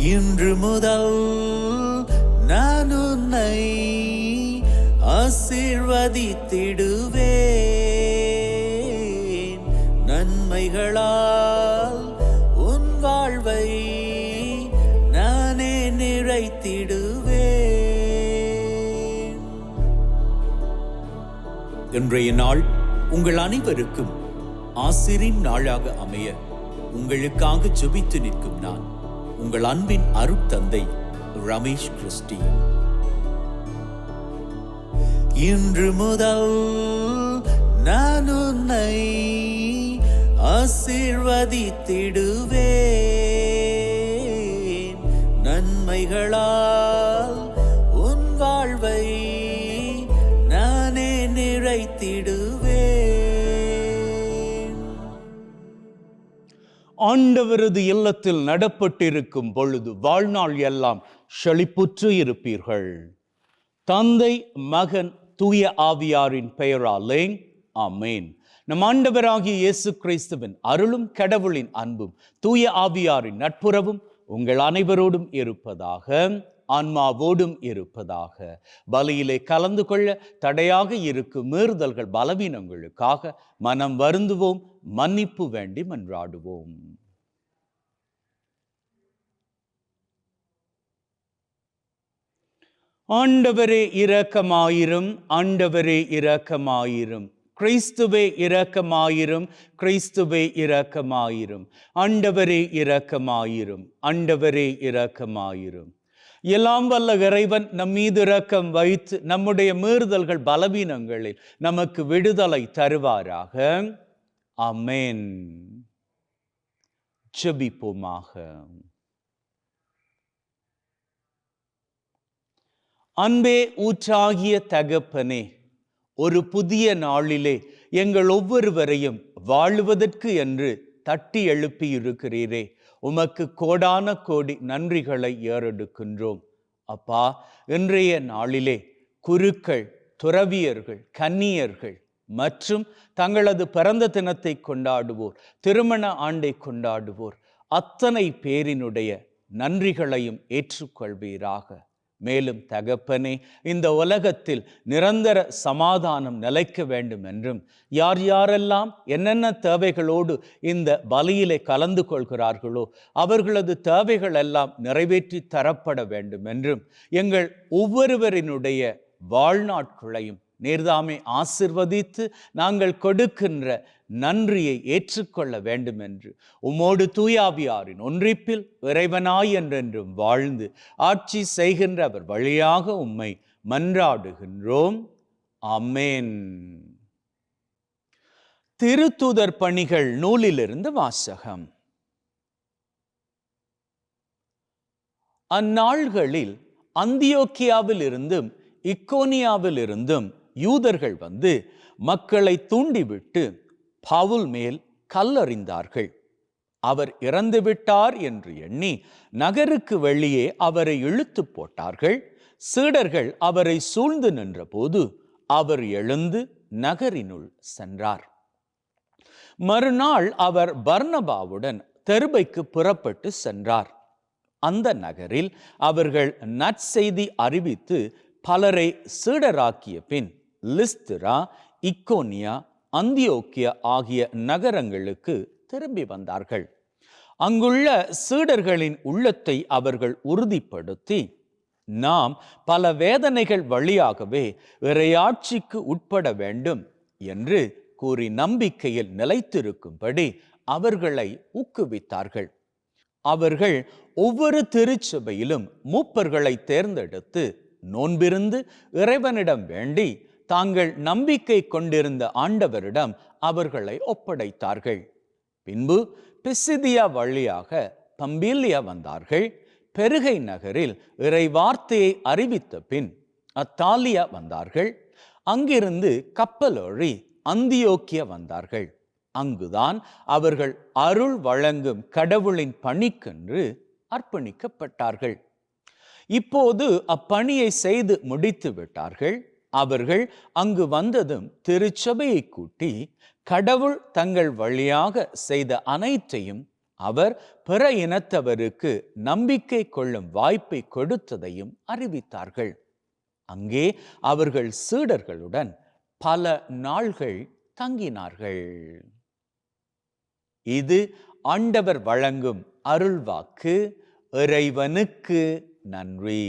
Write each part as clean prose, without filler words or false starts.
இன்று முதல் நான் உன்னை ஆசீர்வதித்திடுவேன். நன்மைகளால் உன் வாழ்வை நானே நிறைத்திடுவேன். இன்றைய நாள் உங்கள் அனைவருக்கும் ஆசிரின் நாளாக அமைய உங்களுக்காக ஜெபித்து நிற்கும் நான் உங்கள் அன்பின் அருட்தந்தை ரமேஷ் கிறிஸ்டி. இன்று முதல் நான் உன்னை ஆசீர்வதித்திடுவேன். நன்மைகளால் உன் வாழ்வை நானே நிறைத்திடுவேன். ஆண்டவரது இல்லத்தில் நடப்பட்டிருக்கும் பொழுது வாழ்நாள் எல்லாம் செழிப்புற்று இருப்பீர்கள். தந்தை, மகன், தூய ஆவியாரின் பெயராலே ஆமென். நம் ஆண்டவராகிய இயேசு கிறிஸ்துவின் அருளும் கடவுளின் அன்பும் தூய ஆவியாரின் நட்புறவும் உங்கள் அனைவரோடும் இருப்பதாக, ஆன்மாவோடும் இருப்பதாக. பலியிலே கலந்து கொள்ள தடையாக இருக்கும் மீறுதல்கள், பலவீனங்களுக்காக மனம் வருந்துவோம், மன்னிப்பு வேண்டி மன்றாடுவோம். ஆண்டவரே இரக்கமாயிரும், ஆண்டவரே இரக்கமாயிரும். கிறிஸ்துவே இரக்கமாயிரும், கிறிஸ்துவே இரக்கமாயிரும். ஆண்டவரே இரக்கமாயிரும், ஆண்டவரே இரக்கமாயிரும். எல்லாம் வல்ல இறைவன் நம் மீது இரக்கம் வைத்து நம்முடைய மீறுதல்கள், பலவீனங்களில் நமக்கு விடுதலை தருவாராக. ஆமென். ஜெபிப்போமாக. அன்பே ஊற்றாகிய தகப்பனே, ஒரு புதிய நாளிலே எங்கள் ஒவ்வொருவரையும் வாழுவதற்கு என்று தட்டி எழுப்பி இருக்கிறீரே, உமக்கு கோடான கோடி நன்றிகளை ஏறெடுக்கின்றோம். அப்பா, இன்றைய நாளிலே குருக்கள், துறவியர்கள், கன்னியர்கள் மற்றும் தங்களது பிறந்த தினத்தை கொண்டாடுவோர், திருமண ஆண்டை கொண்டாடுவோர் அத்தனை பேரினுடைய நன்றிகளையும் ஏற்றுக்கொள்வீராக. மேலும் தகப்பனே, இந்த உலகத்தில் நிரந்தர சமாதானம் நிலைக்க வேண்டும் என்றும், யார் யாரெல்லாம் என்னென்ன தேவைகளோடு இந்த பலியிலே கலந்து கொள்கிறார்களோ அவர்களது தேவைகள் எல்லாம் நிறைவேற்றி தரப்பட வேண்டும் என்றும், எங்கள் ஒவ்வொருவரினுடைய வாழ்நாட்களையும் நீர்தாமே ஆசிர்வதித்து நாங்கள் கொடுக்கின்ற நன்றியை ஏற்றுக்கொள்ள வேண்டும் என்று உம்மோடு தூயாவியாரின் ஒன்றிப்பில் இறைவனாய் என்றென்றும் வாழ்ந்து ஆட்சி செய்கின்ற அவர் வழியாக உம்மை மன்றாடுகின்றோம். ஆமென். திருத்தூதர் பணிகள் நூலிலிருந்து வாசகம். அந்நாள்களில் அந்தியோக்கியாவில் இருந்தும் இக்கோனியாவில் இருந்தும் யூதர்கள் வந்து மக்களை தூண்டிவிட்டு பவுல் மேல் கல்லறிந்தார்கள். அவர் இறந்துவிட்டார் என்று எண்ணி நகருக்கு வெளியே அவரை இழுத்து போட்டார்கள். சீடர்கள் அவரை சூழ்ந்து நின்ற போது அவர் எழுந்து நகரினுள் சென்றார். மறுநாள் அவர் பர்னபாவுடன் தெர்பைக்கு புறப்பட்டு சென்றார். அந்த நகரில் அவர்கள் நற்செய்தி அறிவித்து பலரை சீடராக்கிய பின் லிஸ்திரா, இக்கோனியா, அந்தியோக்கியா ஆகிய நகரங்களுக்கு திரும்பி வந்தார்கள். அங்குள்ள சீடர்களின் உள்ளத்தை அவர்கள் உறுதிப்படுத்தி, நாம் பல வேதனைகள் வழியாகவே இறையாட்சிக்கு உட்பட வேண்டும் என்று கூறி நம்பிக்கையில் நிலைத்திருக்கும்படி அவர்களை ஊக்குவித்தார்கள். அவர்கள் ஒவ்வொரு திருச்சபையிலும் மூப்பர்களை தேர்ந்தெடுத்து நோன்பிருந்து இறைவனிடம் வேண்டி தாங்கள் நம்பிக்கை கொண்டிருந்த ஆண்டவரிடம் அவர்களை ஒப்படைத்தார்கள். பின்பு பிசிதியா வழியாக பம்பீலியா வந்தார்கள். பெருகை நகரில் இறை வார்த்தையை அறிவித்த பின் அத்தாலியா வந்தார்கள். அங்கிருந்து கப்பலோழி அந்தியோக்கியா வந்தார்கள். அங்குதான் அவர்கள் அருள் வழங்கும் கடவுளின் பணிக்கென்று அர்ப்பணிக்கப்பட்டார்கள். இப்போது அப்பணியை செய்து முடித்து விட்டார்கள். அவர்கள் அங்கு வந்ததும் திருச்சபையை கூட்டி கடவுள் தங்கள் வழியாக செய்த அனைத்தையும் அவர் பிற இனத்தவருக்கு நம்பிக்கை கொள்ளும் வாய்ப்பை கொடுத்ததையும் அறிவித்தார்கள். அங்கே அவர்கள் சீடர்களுடன் பல நாள்கள் தங்கினார்கள். இது ஆண்டவர் வழங்கும் அருள்வாக்கு. இறைவனுக்கு நன்றி.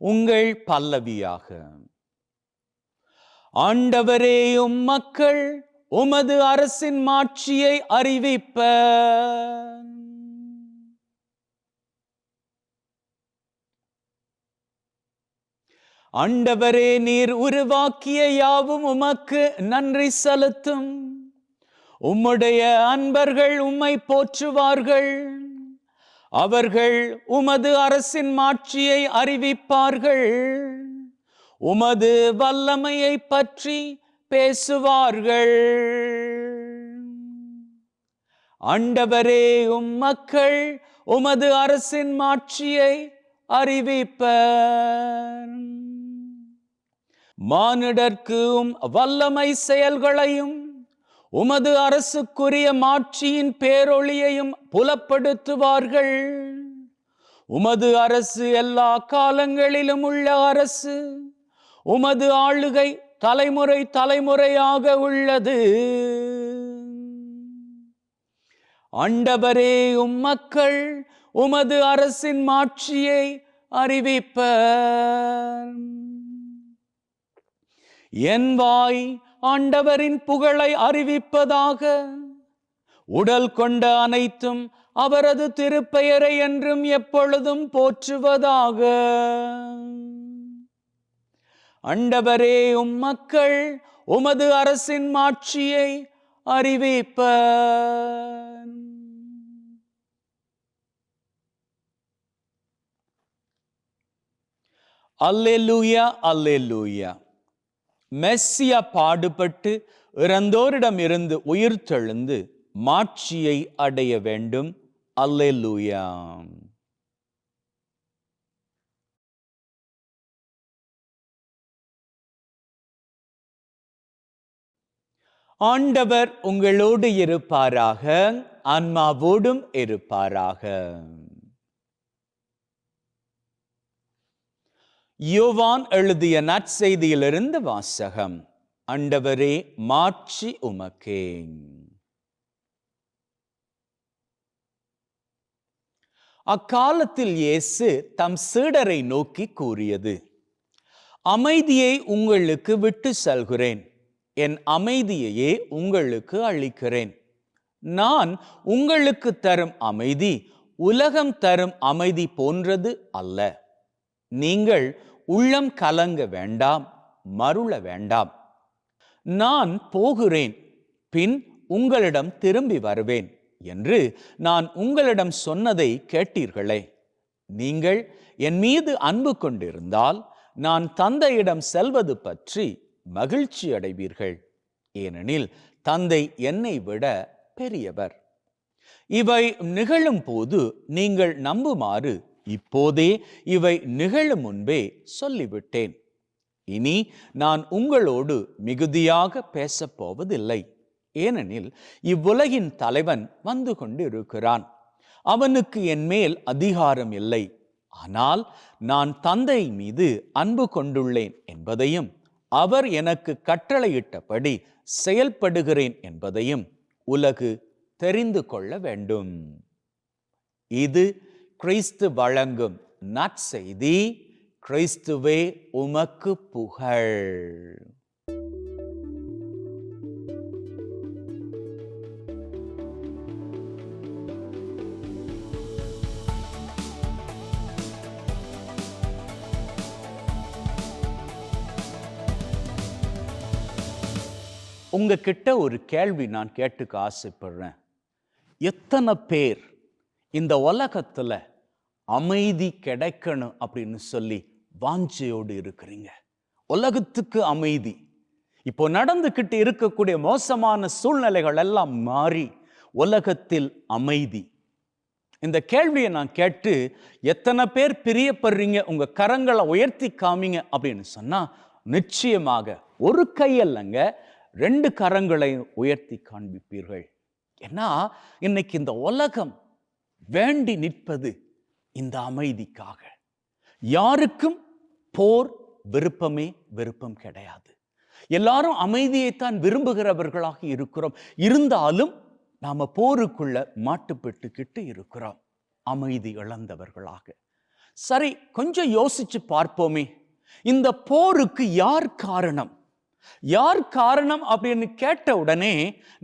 உங்கள் பல்லவியாக: ஆண்டவரே, உம் மக்கள் உமது அரசின் மாட்சியை அறிவிப்பர். ஆண்டவரே, நீர் உருவாக்கிய யாவும் உமக்கு நன்றி செலுத்தும். உம்முடைய அன்பர்கள் உம்மை போற்றுவார்கள். அவர்கள் உமது அரசின் மாட்சியை அறிவிப்பார்கள். உமது வல்லமையை பற்றி பேசுவார்கள். ஆண்டவரே, உம் மக்கள் உமது அரசின் மாட்சியை அறிவிப்பர். மானிடர்க்கு வல்லமை செயல்களையும் உமது அரசுக்குரிய மாட்சியின் பேரொளியையும் புலப்படுத்துவார்கள். உமது அரசு எல்லா காலங்களிலும் உள்ள அரசு. உமது ஆளுகை தலைமுறை தலைமுறையாக உள்ளது. ஆண்டவரே, உம் மக்கள் உமது அரசின் மாட்சியை அறிவிப்பர். என் வாய் ஆண்டவரின் புகழை அறிவிப்பதாக. உடல் கொண்ட அனைத்தும் அவரது திருப்பெயரை என்றும் எப்பொழுதும் போற்றுவதாக. ஆண்டவரே, உம் மக்கள் உமது அரசின் மாட்சியை அறிவிப்பர். அல்லேலூயா, அல்லேலூயா. மெஸ்ஸியா பாடுபட்டு இறந்தோரிடம் இருந்து உயிர்த்தெழுந்து மாட்சியை அடைய வேண்டும். அல்லேலூயா. ஆண்டவர் உங்களோடு இருப்பாராக, ஆன்மாவோடும் இருப்பாராக. யோவான் எழுதிய நற்செய்தியிலிருந்து வாசகம். ஆண்டவரே, மாட்சி உமக்கே. அக்காலத்தில் இயேசு தம் சீடரை நோக்கி கூறியது: அமைதியை உங்களுக்கு விட்டு செல்கிறேன், என் அமைதியையே உங்களுக்கு அளிக்கிறேன். நான் உங்களுக்கு தரும் அமைதி உலகம் தரும் அமைதி போன்றது அல்ல. நீங்கள் உள்ளம் கலங்க வேண்டாம், மருள வேண்டாம். நான் போகிறேன், பின் உங்களிடம் திரும்பி வருவேன் என்று நான் உங்களிடம் சொன்னதை கேட்டீர்களே. நீங்கள் என் மீது அன்பு கொண்டிருந்தால் நான் தந்தையிடம் செல்வது பற்றி மகிழ்ச்சி அடைவீர்கள். ஏனெனில் தந்தை என்னை விட பெரியவர். இவை நிகழும் போது நீங்கள் நம்புமாறு இப்போதே இவை நிகழும் முன்பே சொல்லிவிட்டேன். இனி நான் உங்களோடு மிகுதியாக பேசப் போவதில்லை. ஏனெனில் இவ்வுலகின் தலைவன் வந்து கொண்டிருக்கிறான். அவனுக்கு என் மேல் அதிகாரம் இல்லை. ஆனால் நான் தந்தை மீது அன்பு கொண்டுள்ளேன் என்பதையும் அவர் எனக்கு கட்டளையிட்டபடி செயல்படுகிறேன் என்பதையும் உலகு தெரிந்து கொள்ள வேண்டும். இது கிறிஸ்து வழங்கும் நற்செய்தி. கிறிஸ்துவே உமக்கு புகழ். உங்ககிட்ட ஒரு கேள்வி நான் கேட்டுக்க ஆசைப்படுறேன். எத்தனை பேர் இந்த உலகத்துல அமைதி கிடைக்கணும் அப்படின்னு சொல்லி வாஞ்சையோடு இருக்கிறீங்க? உலகத்துக்கு அமைதி. இப்போ நடந்துகிட்டு இருக்கக்கூடிய மோசமான சூழ்நிலைகள் எல்லாம் மாறி உலகத்தில் அமைதி. இந்த கேள்வியை நான் கேட்டு எத்தனை பேர் பிரியப்படுறீங்க, உங்க கரங்களை உயர்த்தி காமிங்க அப்படின்னு சொன்னா நிச்சயமாக ஒரு கையல்லங்க 2 கரங்களை உயர்த்தி காண்பிப்பீர்கள். ஏன்னா இன்னைக்கு இந்த உலகம் வேண்டி நிற்பது இந்த அமைதிக்காக. யாருக்கும் போர் விருப்பம் கிடையாது. எல்லாரும் அமைதியைத்தான் விரும்புகிறவர்களாக இருக்கிறோம். இருந்தாலும் நாம போருக்குள்ள மாட்டுப்பட்டுக்கிட்டு இருக்கிறோம், அமைதி இழந்தவர்களாக. சரி, கொஞ்சம் யோசிச்சு பார்ப்போமே, இந்த போருக்கு யார் காரணம்? யார் காரணம் அப்படின்னு கேட்ட உடனே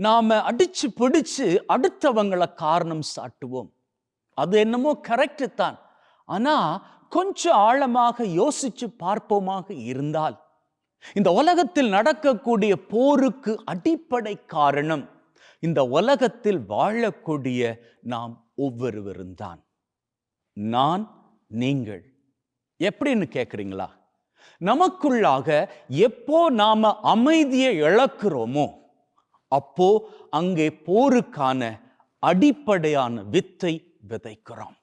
நாம அடிச்சு பிடிச்சு அடுத்தவங்களை காரணம் சாட்டுவோம். அது என்னமோ கரெக்ட் தான். ஆனா கொஞ்சம் ஆழமாக யோசிச்சு பார்ப்போமாக இருந்தால், இந்த உலகத்தில் நடக்கக்கூடிய போருக்கு அடிப்படை காரணம் இந்த உலகத்தில் வாழக்கூடிய நாம் ஒவ்வொருவரும் தான். நான், நீங்கள். எப்படின்னு கேட்குறீங்களா? நமக்குள்ளாக எப்போ நாம அமைதியை இழக்கிறோமோ அப்போ அங்கே போருக்கான அடிப்படையான வித்தை விதைக்கிறோம்.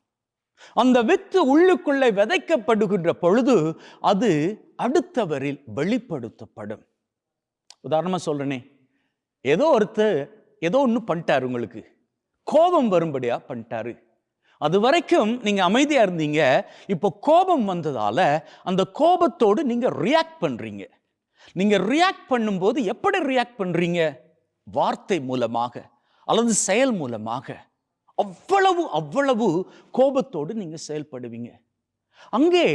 அந்த வித்து உள்ளுக்குள்ளே விதைக்கப்படுகின்ற பொழுது அது அடுத்தவரில் வெளிப்படுத்தப்படும். உதாரணமா சொல்றேனே, ஏதோ ஒருத்தர் ஏதோ ஒன்று பண்ணிட்டாரு, உங்களுக்கு கோபம் வரும்படியா பண்ணிட்டாரு. அது வரைக்கும் நீங்க அமைதியா இருந்தீங்க. இப்போ கோபம் வந்ததால அந்த கோபத்தோடு நீங்க ரியாக்ட் பண்றீங்க. நீங்க ரியாக்ட் பண்ணும்போது எப்படி ரியாக்ட் பண்றீங்க? வார்த்தை மூலமாக அல்லது செயல் மூலமாக. அவ்வளவு கோபத்தோடு நீங்க செயல்படுவீங்க. அங்கே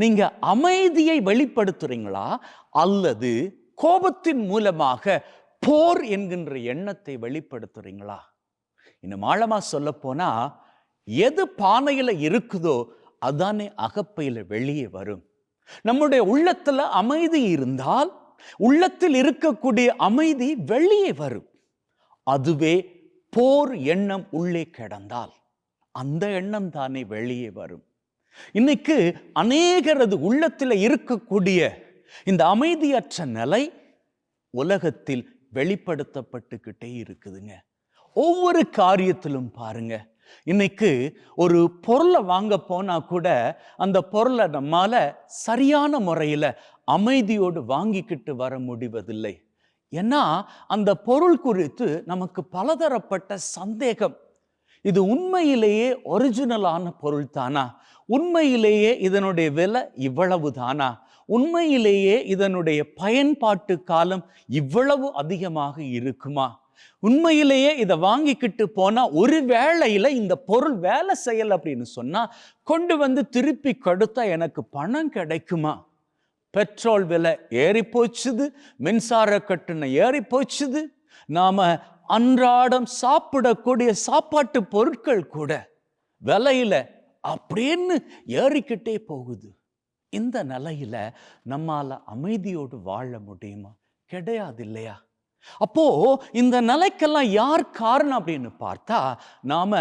நீங்க அமைதியை வெளிப்படுத்துறீங்களா அல்லது கோபத்தின் மூலமாக போர் என்கின்ற எண்ணத்தை வெளிப்படுத்துறீங்களா? இன்னும் ஆழமா சொல்ல போனா, எது பானையில இருக்குதோ அதானே அகப்பையில வெளியே வரும். நம்முடைய உள்ளத்துல அமைதி இருந்தால், உள்ளத்தில் இருக்கக்கூடிய அமைதி வெளியே வரும். அதுவே போர் எண்ணம் உள்ளே கிடந்தால் அந்த எண்ணம் தானே வெளியே வரும். இன்னைக்கு அநேகரது உள்ளத்தில் இருக்கக்கூடிய இந்த அமைதியற்ற நிலை உலகத்தில் வெளிப்படுத்தப்பட்டுக்கிட்டே இருக்குதுங்க. ஒவ்வொரு காரியத்திலும் பாருங்க. இன்னைக்கு ஒரு பொருளை வாங்க போனா கூட அந்த பொருளை நம்மால சரியான முறையில அமைதியோடு வாங்கிக்கிட்டு வர முடிவதில்லை. ஏன்னா அந்த பொருள் குறித்து நமக்கு பலதரப்பட்ட சந்தேகம். இது உண்மையிலேயே ஒரிஜினலான பொருள் தானா? உண்மையிலேயே இதனுடைய விலை இவ்வளவு தானா? உண்மையிலேயே இதனுடைய பயன்பாட்டு காலம் இவ்வளவு அதிகமாக இருக்குமா? உண்மையிலேயே இதை வாங்கிக்கிட்டு போனா ஒரு வேளையில இந்த பொருள் வேலை செய்யல அப்படின்னு சொன்னா கொண்டு வந்து திருப்பி கொடுத்தா எனக்கு பணம் கிடைக்குமா? பெட்ரோல் விலை ஏறி போச்சுது, மின்சார கட்டணம் ஏறி போச்சுது, நாம அன்றாடம் சாப்பிடக்கூடிய சாப்பாட்டு பொருட்கள் கூட விலையில அப்படின்னு ஏறிக்கிட்டே போகுது. இந்த நிலையில நம்மால அமைதியோடு வாழ முடியுமா? கிடையாது இல்லையா? அப்போ இந்த நிலைக்கெல்லாம் யார் காரணம் அப்படின்னு பார்த்தா நாம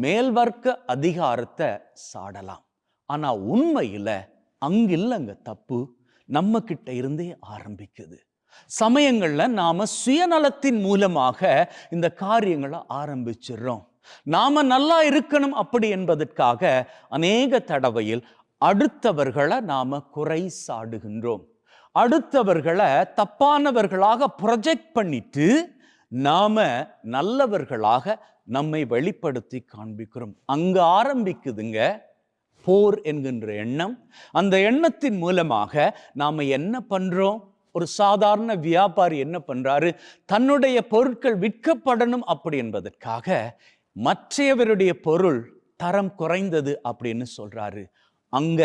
மேல்வர்க்க அதிகாரத்தை சாடலாம். ஆனா உண்மையில அங்கில்லங்க தப்பு, நம்ம கிட்ட இருந்தே ஆரம்பிக்குது. சமயங்கள்ல நாம சுயநலத்தின் மூலமாக இந்த காரியங்களை ஆரம்பிச்சிடுறோம். நாம நல்லா இருக்கணும் அப்படி என்பதற்காக அநேக தடவையில் அடுத்தவர்களை நாம குறை சாடுகின்றோம். அடுத்தவர்களை தப்பானவர்களாக ப்ரொஜெக்ட் பண்ணிட்டு நாம நல்லவர்களாக நம்மை வெளிப்படுத்தி காண்பிக்கிறோம். அங்க ஆரம்பிக்குதுங்க போர் என்கின்ற எண்ணம். அந்த எண்ணத்தின் மூலமாக நாம என்ன பண்றோம்? ஒரு சாதாரண வியாபாரி என்ன பண்றாரு? தன்னுடைய பொருட்கள் விற்கப்படணும் அப்படி என்பதற்காக மற்றவருடைய பொருள் தரம் குறைந்தது அப்படின்னு சொல்றாரு. அங்க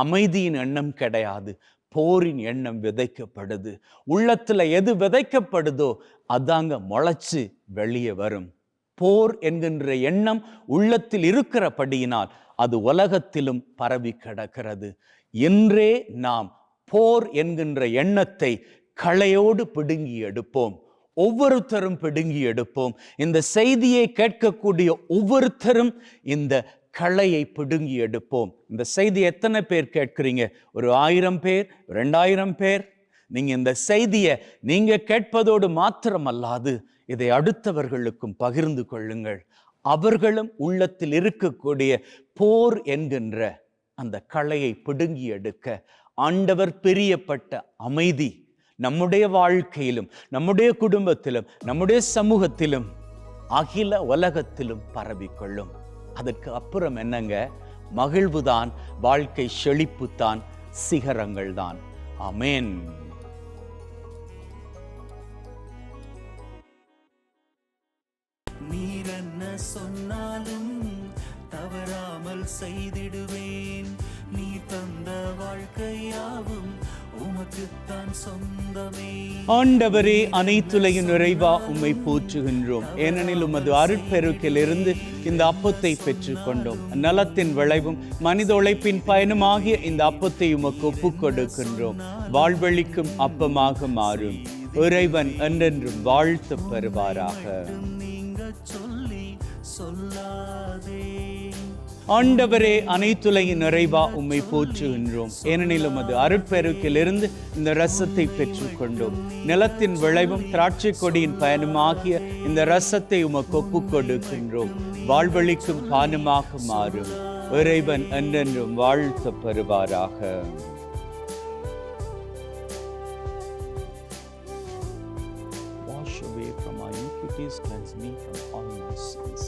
அமைதியின் எண்ணம் கிடையாது, போரின் எண்ணம் விதைக்கப்படுது. உள்ளத்துல எது விதைக்கப்படுதோ அதாங்க முளைச்சு வெளியே வரும். போர் என்கின்ற எண்ணம் உள்ளத்தில் இருக்கிறபடியினால் அது உலகத்திலும் பரவி கிடக்கிறது. இன்றே நாம் போர் என்கின்ற எண்ணத்தை களையோடு பிடுங்கி எடுப்போம். ஒவ்வொருத்தரும் பிடுங்கி எடுப்போம். இந்த செய்தியை கேட்கக்கூடிய ஒவ்வொருத்தரும் இந்த களையை பிடுங்கி எடுப்போம். இந்த செய்தி எத்தனை பேர் கேட்கிறீங்க? ஒரு 1000 பேர், 2000 பேர். நீங்க இந்த செய்தியை நீங்க கேட்பதோடு மாத்திரமல்லாது இதை அடுத்தவர்களுக்கும் பகிர்ந்து கொள்ளுங்கள். அவர்களும் உள்ளத்தில் இருக்கக்கூடிய போர் என்கின்ற அந்த களையை பிடுங்கி எடுக்க ஆண்டவர் பிரியப்பட்ட அமைதி நம்முடைய வாழ்க்கையிலும், நம்முடைய குடும்பத்திலும், நம்முடைய சமூகத்திலும், அகில உலகத்திலும் பரவிக்கொள்ளும். அதற்கு அப்புறம் என்னங்க? மகிழ்வுதான், வாழ்க்கை செழிப்புத்தான், சிகரங்கள் தான். ஆமென். நீர் என்ன சொன்னாலும் தவறாமல் செய்திடுவேன். நீ தந்த வாழ்க்கையாவும் உமக்குத்தான் சொந்தமே. ஆண்டவரே, அனைத்துலகின் நிறைவா உம்மை போற்றுகின்றோம். ஏனெனில் உமது அருட்பெருக்கிலிருந்து இந்த அப்பத்தை பெற்றுக் கொண்டோம். நலத்தின் விளைவும் மனித உழைப்பின் பயனுமாகிய இந்த அப்பத்தை உமக்கு ஒப்புக் கொடுக்கின்றோம். வாழ்வழிக்கும் அப்பமாக மாறும். இறைவன் என்றென்றும் வாழ்த்து பெறுவாராக. ஆண்டவரே, அனைத்துலகின் நிறைவா உம்மை போற்றுகின்றோம். ஏனெனில் உமது அருட்பெருக்கிலிருந்து இந்த ரசத்தை பெற்றுக் கொண்டோம். நிலத்தின் விளைவும் திராட்சை கொடியின் பயனுமாகிய இந்த ரசத்தை உமக்கு ஒப்புக் கொடுக்கின்றோம். வாழ்வழிக்கும் பானமாக மாறும். இறைவன் என்றென்றும் வாழ்த்து பெறுவாராக. Wash away from my iniquities, cleanse me from all my sins.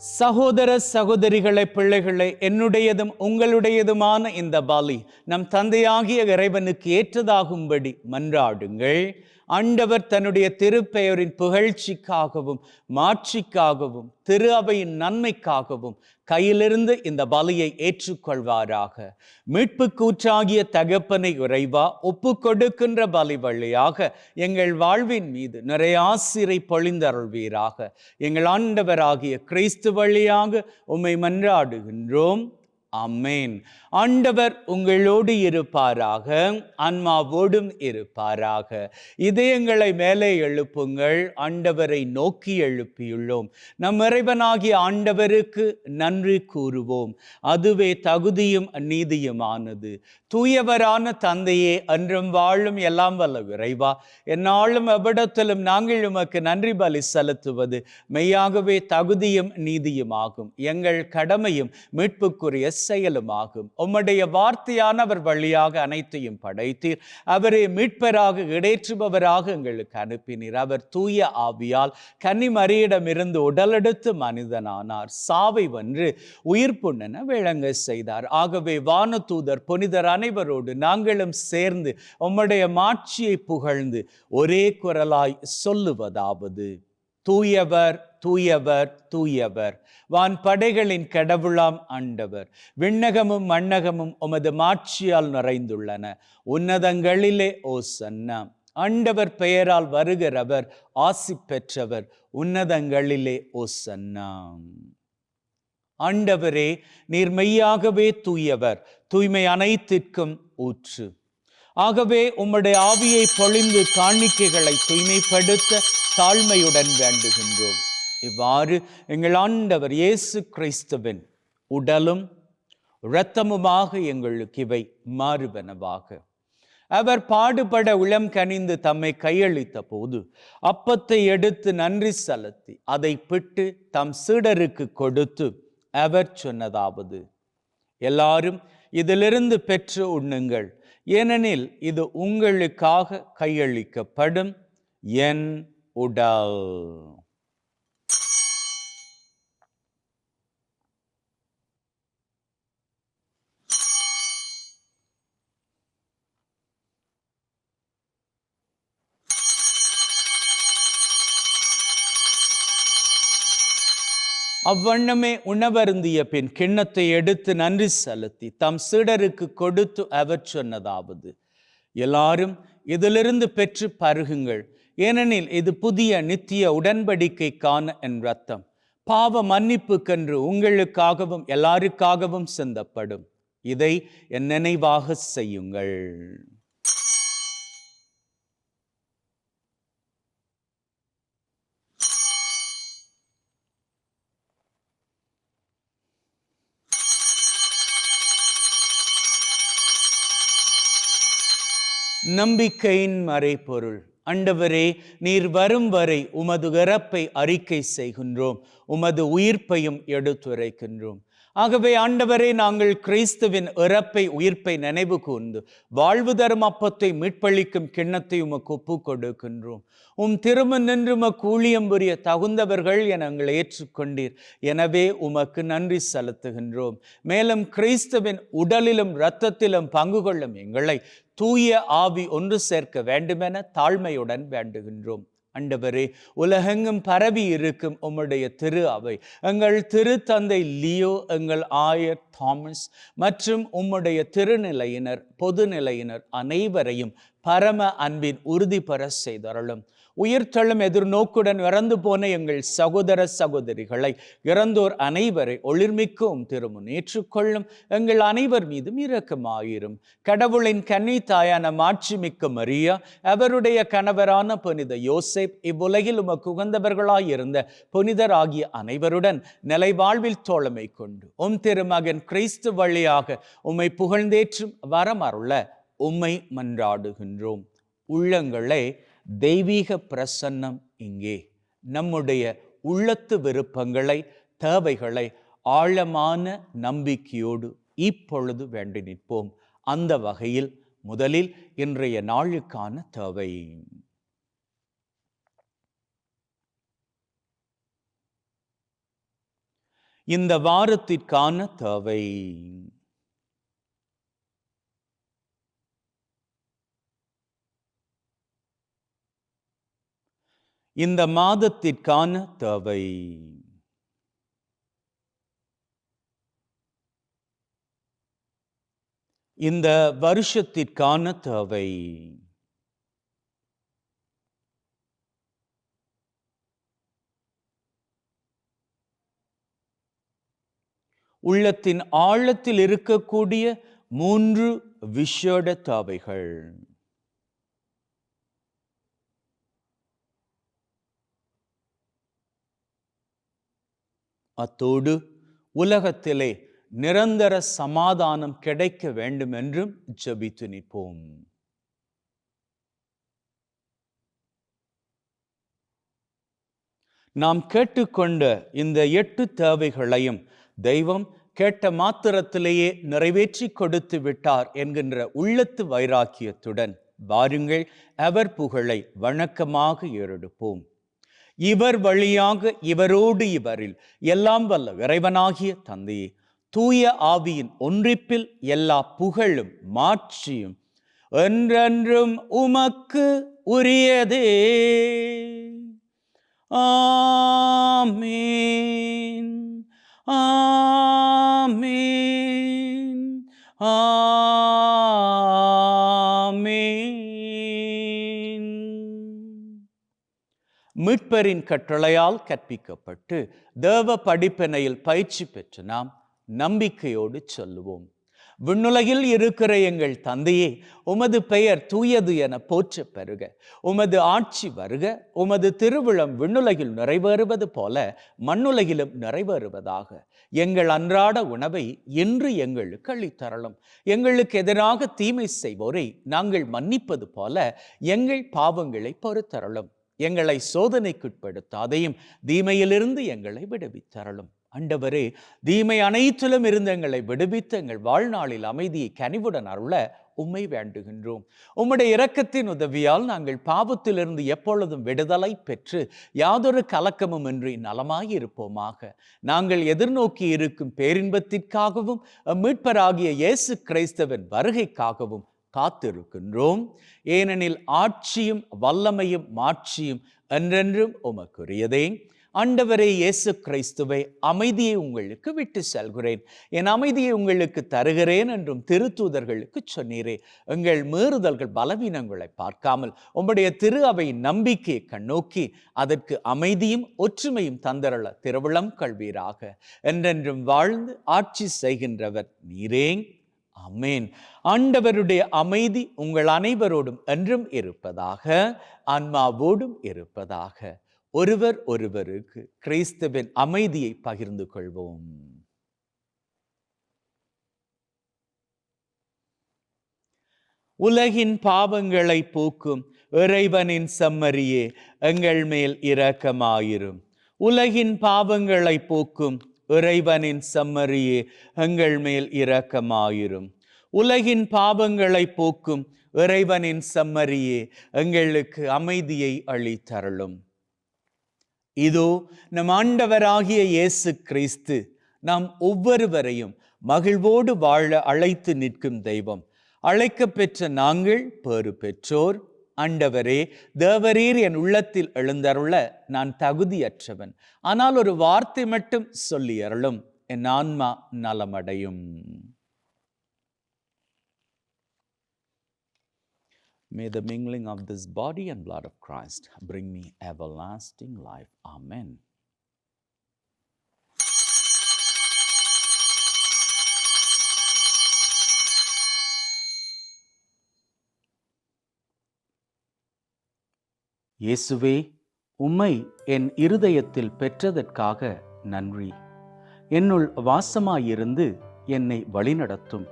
சகோதர சகோதரிகளை, பிள்ளைகளை, என்னுடையதும் உங்களுடையதுமான இந்த பலி நம் தந்தையாகிய இறைவனுக்கு ஏற்றதாகும்படி மன்றாடுங்கள். ஆண்டவர் தன்னுடைய திருப்பெயரின் புகழ்ச்சிக்காகவும் மாட்சிக்காகவும் திரு அவையின் நன்மைக்காகவும் கையிலிருந்து இந்த பலியை ஏற்றுக்கொள்வாராக. மீட்பு கூற்றாகிய தகப்பனை இறைவா, ஒப்பு கொடுக்கின்ற பலி வழியாக எங்கள் வாழ்வின் மீது நிறைய ஆசிரை பொழிந்தருள்வீராக. எங்கள் ஆண்டவராகிய கிறிஸ்து வழியாக உம்மை மன்றாடுகின்றோம். ஆமென். ஆண்டவர் உங்களோடு இருப்பாராக, ஆன்மாவோடும் இருப்பாராக. இதயங்களை மேலே எழுப்புங்கள், ஆண்டவரை நோக்கி எழுப்பியுள்ளோம். நம் இறைவனாகிய ஆண்டவருக்கு நன்றி கூறுவோம். அதுவே தகுதியும் நீதியுமானது. தூயவரான தந்தையே, என்றும் வாழும் எல்லாம் வல்ல இறைவா, எந்நாளும் எவ்விடத்திலும் நாங்கள் உமக்கு நன்றி பலி செலுத்துவது மெய்யாகவே தகுதியும் நீதியுமாகும். எங்கள் கடமையும் மீட்புக்குரிய செயலுமாகும். உம்முடைய வார்த்தையானவர் வழியாக அனைத்தையும் படைத்தீர். அவரை மீட்பராக இடைற்றுபவராக எங்களுக்கு அனுப்பினீர். அவர் தூய ஆவியால் கன்னிமரியிடமிருந்து உடலெடுத்து மனிதனானார். சாவை வென்று உயிர்ப்புண்ணென விளங்க செய்தார். ஆகவே வானதூதர் புனிதர் அனைவரோடு நாங்களும் சேர்ந்து உம்முடைய மாட்சியை புகழ்ந்து ஒரே குரலாய் சொல்லுவதாவது: தூயவர், தூயவர், தூயவர், வான் படைகளின் கடவுளாம் ஆண்டவர். விண்ணகமும் மண்ணகமும் உமது மாட்சியால் நிறைந்துள்ளன. உன்னதங்களிலே ஓசன்னா. ஆண்டவர் பெயரால் வருகிறவர் ஆசி பெற்றவர். உன்னதங்களிலே ஓசன்னா. ஆண்டவரே, நீர் மெய்யாகவே தூயவர், தூய்மை அனைத்திற்கும் ஊற்று. ஆகவே உம்முடைய ஆவியை பொழிந்து காணிக்கைகளை தூய்மைப்படுத்த தாழ்மையுடன் வேண்டுகின்றோம். இவ்வாறு எங்கள் ஆண்டவர் இயேசு கிறிஸ்துவின் உடலும் இரத்தமுமாக எங்களுக்கு இவை மாறுவனவாக. அவர் பாடுபட உளம் கனிந்து தம்மை கையளித்த போது அப்பத்தை எடுத்து நன்றி செலுத்தி அதை பிட்டு தம் சீடருக்கு கொடுத்து அவர் சொன்னதாவது: எல்லாரும் இதிலிருந்து பெற்று உண்ணுங்கள், ஏனெனில் இது உங்களுக்காக கையளிக்கப்படும் என் உடல். அவ்வண்ணமே உணவருந்திய பின் கிண்ணத்தை எடுத்து நன்றி செலுத்தி தம் சீடருக்கு கொடுத்து அவர் சொன்னதாவது: எல்லாரும் இதிலிருந்து பெற்று பருகுங்கள், ஏனெனில் இது புதிய நித்திய உடன்படிக்கைக்கான என் இரத்தம், பாவ மன்னிப்புக்கென்று உங்களுக்காகவும் எல்லாருக்காகவும் சிந்தப்படும். இதை என் நினைவாக செய்யுங்கள். நம்பிக்கையின் மறைபொருள். ஆண்டவரே, நீர் வரும் வரை உமது இறப்பை அறிக்கை செய்கின்றோம், உமது உயிர்ப்பையும் எடுத்துரைக்கின்றோம். ஆகவே ஆண்டவரே, நாங்கள் கிறிஸ்துவின் இறப்பை உயிர்ப்பை நினைவு கூர்ந்து வாழ்வு தரும் அப்பத்தை மீட்பளிக்கும் கிண்ணத்தை உமக்கு ஒப்பு கொடுக்கின்றோம். திருமண் நின்று உமக்கு ஊழியம் புரிய தகுந்தவர்கள் என நாங்கள் ஏற்றுக்கொண்டீர். எனவே உமக்கு நன்றி செலுத்துகின்றோம். மேலும் கிறிஸ்துவின் உடலிலும் இரத்தத்திலும் பங்கு கொள்ளும் எங்களை தூய ஆவி ஒன்று சேர்க்க வேண்டுமென தாழ்மையுடன் வேண்டுகின்றோம். ஆண்டவரே, உலகெங்கும் பரவி இருக்கும் உம்முடைய திரு அவை, எங்கள் திருத்தந்தை லியோ, எங்கள் ஆயர் தாமஸ் மற்றும் உம்முடைய திருநிலையினர், பொதுநிலையினர் அனைவரையும் பரம அன்பின் உறுதி பெற செய்தருளும். உயிர்த்தெழும் எதிர்நோக்குடன் இறந்து போன எங்கள் சகோதர சகோதரிகளை, இறந்தோர் அனைவரை ஒளிர்மிக்கும் திருமுன் ஏற்றுக்கொள்ளும். எங்கள் அனைவர் மீதும் இரக்கமாயிரும். கடவுளின் கன்னி தாயான மாட்சிமிக்க மரியா, அவருடைய கணவரான புனித யோசேப், இவ்வுலகில் உமக்கு உகந்தவர்களாயிருந்த புனிதராகிய அனைவருடன் நிலை வாழ்வில் தோழமை கொண்டு திருமகன் கிறிஸ்து வழியாக உம்மை புகழ்ந்தேற்றும் வரமருள உம்மை மன்றாடுகின்றோம். உள்ளங்களே, தெய்வீக பிரசன்னம் இங்கே. நம்முடைய உள்ளத்து விருப்பங்களை, தேவைகளை ஆழமான நம்பிக்கையோடு இப்பொழுது வேண்டி நிற்போம். அந்த வகையில் முதலில் இன்றைய நாளுக்கான தேவை. இந்த வாரத்திற்கான தேவை. இந்த மாதத்திற்கான தேவை. இந்த வருஷத்திற்கான தேவை. உள்ளத்தின் ஆழத்தில் இருக்கக்கூடிய 3 விசேட தேவைகள். அத்தோடு உலகத்திலே நிரந்தர சமாதானம் கிடைக்க வேண்டும் என்றும் ஜெபித்து நிற்போம். நாம் கேட்டுக்கொண்ட இந்த 8 தேவைகளையும் தெய்வம் கேட்ட மாத்திரத்திலேயே நிறைவேற்றி கொடுத்து விட்டார் என்கின்ற உள்ளத்து வைராக்கியத்துடன் வாருங்கள் அவர் புகழை வணக்கமாக ஏறெடுப்போம். இவர் வழியாக, இவரோடு, இவரில் எல்லாம் வல்ல இறைவனாகிய தந்தையே, தூய ஆவியின் ஒன்றிப்பில் எல்லா புகழும் மாட்சியும் என்றென்றும் உமக்கு உரியதே. ஆமீன், ஆமீன், ஆமீன். மீட்பரின் கட்டளையால் கற்பிக்கப்பட்டு தேவ படிப்பினையில் பயிற்சி பெற்று நாம் நம்பிக்கையோடு சொல்லுவோம். விண்ணுலகில் இருக்கிற எங்கள் தந்தையே, உமது பெயர் தூயது என போற்ற பெறுக. உமது ஆட்சி வருக. உமது திருவிழம் விண்ணுலகில் நிறைவேறுவது போல மண்ணுலகிலும் நிறைவேறுவதாக. எங்கள் அன்றாட உணவை இன்று எங்களுக்கு அளித்தருளும். எங்களுக்கு எதிராக தீமை செய்வோரை நாங்கள் மன்னிப்பது போல எங்கள் பாவங்களை பொறுத்தருளும். எங்களை சோதனைக்குட்படுத்தாதையும் தீமையிலிருந்து எங்களை விடுவித்தருளும். ஆண்டவரே, தீமை அனைத்திலும் இருந்து எங்களை விடுவித்து எங்கள் வாழ்நாளில் அமைதியை கனிவுடன் அருள உம்மை வேண்டுகின்றோம். உம்முடைய இரக்கத்தின் உதவியால் நாங்கள் பாவத்திலிருந்து எப்பொழுதும் விடுதலை பெற்று யாதொரு கலக்கமும் இன்றி நலமாயிருப்போமாக. நாங்கள் எதிர்நோக்கி இருக்கும் பேரின்பத்திற்காகவும் மீட்பராகிய இயேசு கிறிஸ்துவின் வருகைக்காகவும் காத்திருக்கின்றோம். ஏனெனில் ஆட்சியும் வல்லமையும் மாட்சியும் என்றென்றும் உமக்குரியதே. ஆண்டவரே இயேசு கிறிஸ்துவை, அமைதியை உங்களுக்கு விட்டு செல்கிறேன், என் அமைதியை உங்களுக்கு தருகிறேன் என்றும் திருத்தூதர்களுக்கு சொன்னீரே. எங்கள் மீறுதல்கள் பலவீனங்களை பார்க்காமல் உம்முடைய திரு அவையின் நம்பிக்கையை கண்ணோக்கி அதற்கு அமைதியும் ஒற்றுமையும் தந்தரள திருவிழம் கல்வீராக. என்றென்றும் வாழ்ந்து ஆட்சி செய்கின்றவர் நீரே. ஆமென். ஆண்டவருடைய அமைதி உங்கள் அனைவரோடும் என்றும் இருப்பதாக, ஆன்மாவோடும் இருப்பதாக. ஒருவர் ஒருவருக்கு கிறிஸ்துவின் அமைதியை பகிர்ந்து கொள்வோம். உலகின் பாவங்களை போக்கும் இறைவனின் செம்மறியே, எங்கள் மேல் இரக்கமாயிரும். உலகின் பாவங்களை போக்கும் இறைவனின் செம்மறியே, எங்கள் மேல் இரக்கமாயிரும். உலகின் பாவங்களை போக்கும் இறைவனின் செம்மறியே, எங்களுக்கு அமைதியை அளித்தருளும். இதோ நம் ஆண்டவராகிய இயேசு கிறிஸ்து நாம் ஒவ்வொருவரையும் மகிழ்வோடு வாழ அழைத்து நிற்கும் தெய்வம். அழைக்கப் பெற்ற நாங்கள் பேறு பெற்றோர். ஆண்டவரே, தேவரீர் என் உள்ளத்தில் எழுந்தருள நான் தகுதியற்றவன். ஆனால் ஒரு வார்த்தை மட்டும் சொல்லி அருளும், என் ஆன்மா நலமடையும். May the mingling of this body and blood of Christ bring me everlasting life. Amen. இயேசுவே, உம்மை என் இருதயத்தில் பெற்றதற்காக நன்றி. என்னுள் வாசமாயிருந்து என்னை வழிநடத்தும்.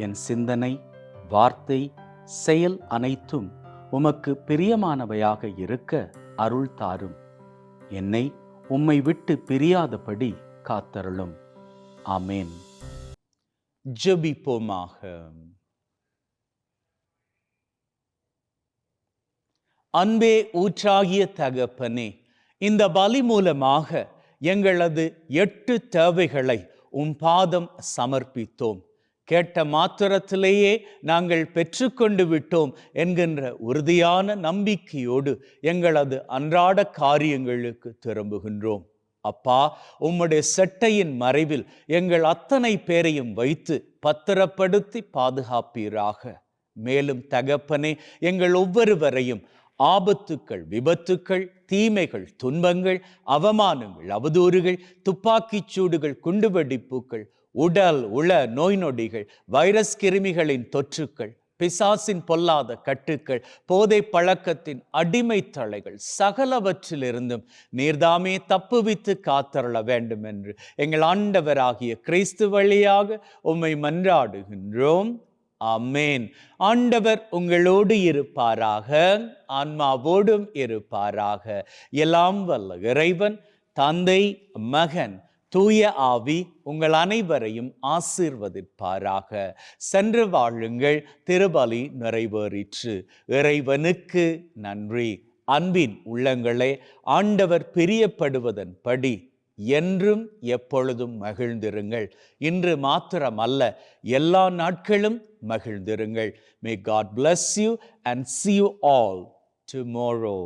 என் சிந்தனை, வார்த்தை, செயல் அனைத்தும் உமக்கு பிரியமானவையாக இருக்க அருள் தாரும். என்னை உம்மை விட்டு பிரியாதபடி காத்தருளும். ஆமேன். ஜெபிப்போமாக. அன்பே ஊற்றாகிய தகப்பனே, இந்த பலி மூலமாக எங்களது 8 தேவைகளை உம் பாதம் சமர்ப்பித்தோம். கேட்ட மாத்திரத்திலேயே நாங்கள் பெற்றுக்கொண்டு விட்டோம் என்கின்ற உறுதியான நம்பிக்கையோடு எங்களது அன்றாட காரியங்களுக்கு திரும்புகின்றோம். அப்பா, உம்முடைய செட்டையின் மறைவில் எங்கள் அத்தனை பேரையும் வைத்து பத்திரப்படுத்தி பாதுகாப்பீராக. மேலும் தகப்பனே, எங்கள் ஒவ்வொருவரையும் ஆபத்துக்கள், விபத்துக்கள், தீமைகள், துன்பங்கள், அவமானங்கள், அவதூறுகள், துப்பாக்கிச் சூடுகள், குண்டுவெடிப்புகள், உடல் உள நோய் நொடிகள், வைரஸ் கிருமிகளின் தொற்றுக்கள், பிசாசின் பொல்லாத கட்டுக்கள், போதை பழக்கத்தின் அடிமை தலைகள் சகலவற்றிலிருந்தும் நீர்தாமே தப்புவித்து காத்தருள வேண்டும் என்று எங்கள் ஆண்டவராகிய கிறிஸ்து வழியாக உம்மை மன்றாடுகின்றோம். ஆமேன். ஆண்டவர் உங்களோடு இருப்பாராக, ஆன்மாவோடும் இருப்பாராக. எல்லாம் வல்ல இறைவன் தந்தை, மகன், தூய ஆவி உங்கள் அனைவரையும் ஆசீர்வதிப்பாராக. சென்று வாழுங்கள். திருபலி நிறைவேறிற்று. இறைவனுக்கு நன்றி. அன்பின் உள்ளங்களே, ஆண்டவர் பிரியப்படுவதன் படி என்றும் எப்பொழுதும் மகிழ்ந்திருங்கள். இன்று மாத்திரமல்ல, எல்லா நாட்களும் மகிழ்ந்திருங்கள். May God bless you and see you all tomorrow.